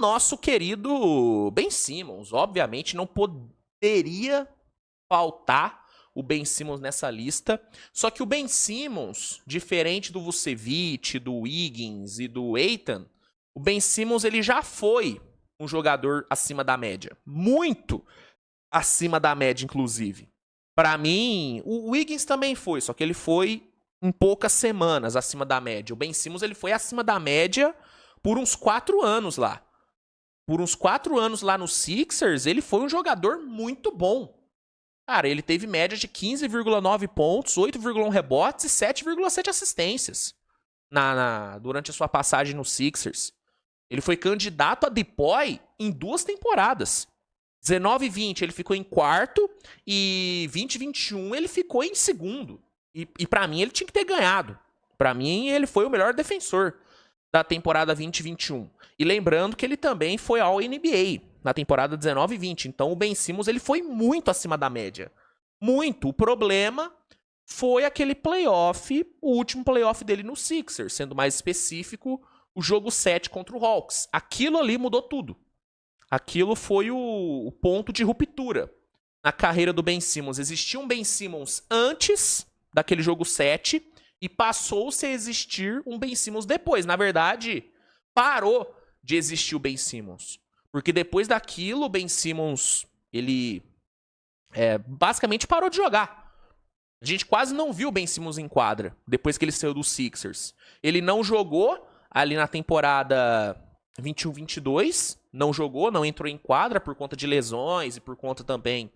nosso querido Ben Simmons. Obviamente não poderia faltar o Ben Simmons nessa lista. Só que o Ben Simmons, diferente do Vucevic, do Wiggins e do Ayton, o Ben Simmons ele já foi um jogador acima da média. Muito acima da média, inclusive. Pra mim, o Wiggins também foi, só que ele foi em poucas semanas acima da média. O Ben Simmons ele foi acima da média por uns 4 anos lá. Por uns 4 anos lá no Sixers, ele foi um jogador muito bom. Cara, ele teve média de 15,9 pontos, 8,1 rebotes e 7,7 assistências durante a sua passagem no Sixers. Ele foi candidato a DPOY em 2 temporadas. 19 e 20 ele ficou em quarto e 20 e 21 ele ficou em segundo. E pra mim ele tinha que ter ganhado. Pra mim ele foi o melhor defensor da temporada 20 e 21. E lembrando que ele também foi ao NBA na temporada 19 e 20. Então o Ben Simmons ele foi muito acima da média. Muito. O problema foi aquele playoff, o último playoff dele no Sixers, sendo mais específico, o jogo 7 contra o Hawks. Aquilo ali mudou tudo. Aquilo foi o ponto de ruptura na carreira do Ben Simmons. Existia um Ben Simmons antes daquele jogo 7 e passou-se a existir um Ben Simmons depois. Na verdade, parou de existir o Ben Simmons. Porque depois daquilo, o Ben Simmons, ele basicamente parou de jogar. A gente quase não viu o Ben Simmons em quadra depois que ele saiu do Sixers. Ele não jogou ali na temporada 21-22, não jogou, não entrou em quadra por conta de lesões e por conta também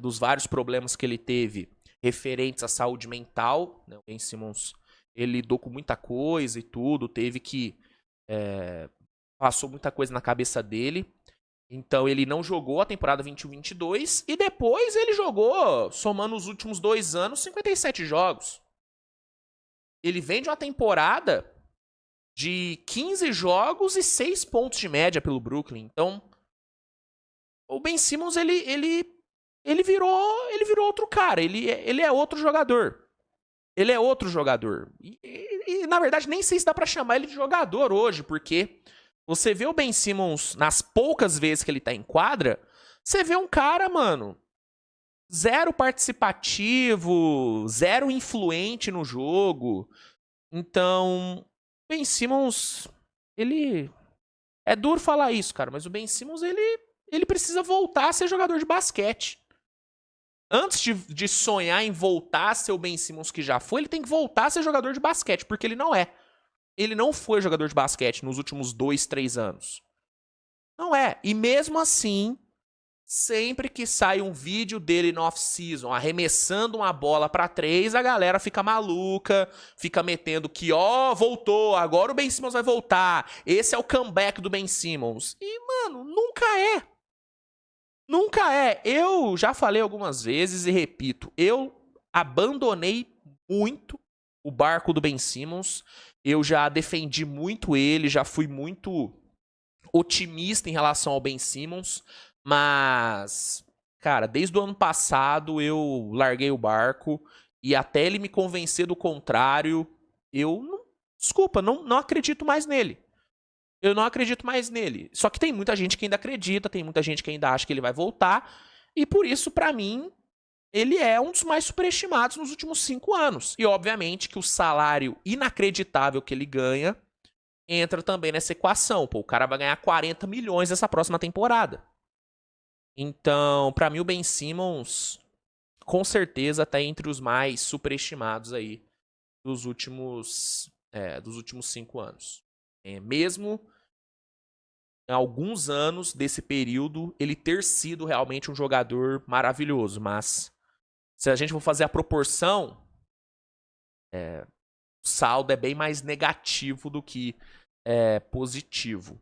dos vários problemas que ele teve referentes à saúde mental. O Ben Simmons, ele lidou com muita coisa e tudo, teve que... passou muita coisa na cabeça dele. Então ele não jogou a temporada 21-22 e depois ele jogou, somando os últimos 2 anos, 57 jogos. Ele vem de uma temporada de 15 jogos e 6 pontos de média pelo Brooklyn. Então, o Ben Simmons, ele virou outro cara. Ele é outro jogador. Ele é outro jogador. E, na verdade, nem sei se dá pra chamar ele de jogador hoje, porque você vê o Ben Simmons, nas poucas vezes que ele tá em quadra, você vê um cara, mano, zero participativo, zero influente no jogo. Então, Ben Simmons, ele... É duro falar isso, cara, mas o Ben Simmons, ele precisa voltar a ser jogador de basquete. Antes de sonhar em voltar a ser o Ben Simmons que já foi, ele tem que voltar a ser jogador de basquete, porque ele não é. Ele não foi jogador de basquete nos últimos 2, 3 anos. Não é. E mesmo assim, sempre que sai um vídeo dele no off-season arremessando uma bola pra 3, a galera fica maluca, fica metendo que, voltou, agora o Ben Simmons vai voltar. Esse é o comeback do Ben Simmons. E, mano, nunca é. Nunca é. Eu já falei algumas vezes e repito, eu abandonei muito o barco do Ben Simmons. Eu já defendi muito ele, já fui muito otimista em relação ao Ben Simmons, mas, cara, desde o ano passado eu larguei o barco e até ele me convencer do contrário, não acredito mais nele. Eu não acredito mais nele. Só que tem muita gente que ainda acredita, tem muita gente que ainda acha que ele vai voltar, e por isso, pra mim, ele é um dos mais superestimados nos últimos 5 anos. E, obviamente, que o salário inacreditável que ele ganha entra também nessa equação. Pô, o cara vai ganhar 40 milhões essa próxima temporada. Então, pra mim, o Ben Simmons, com certeza, tá entre os mais superestimados aí dos últimos 5 anos. Mesmo em alguns anos desse período, ele ter sido realmente um jogador maravilhoso, mas se a gente for fazer a proporção, o saldo é bem mais negativo do que positivo.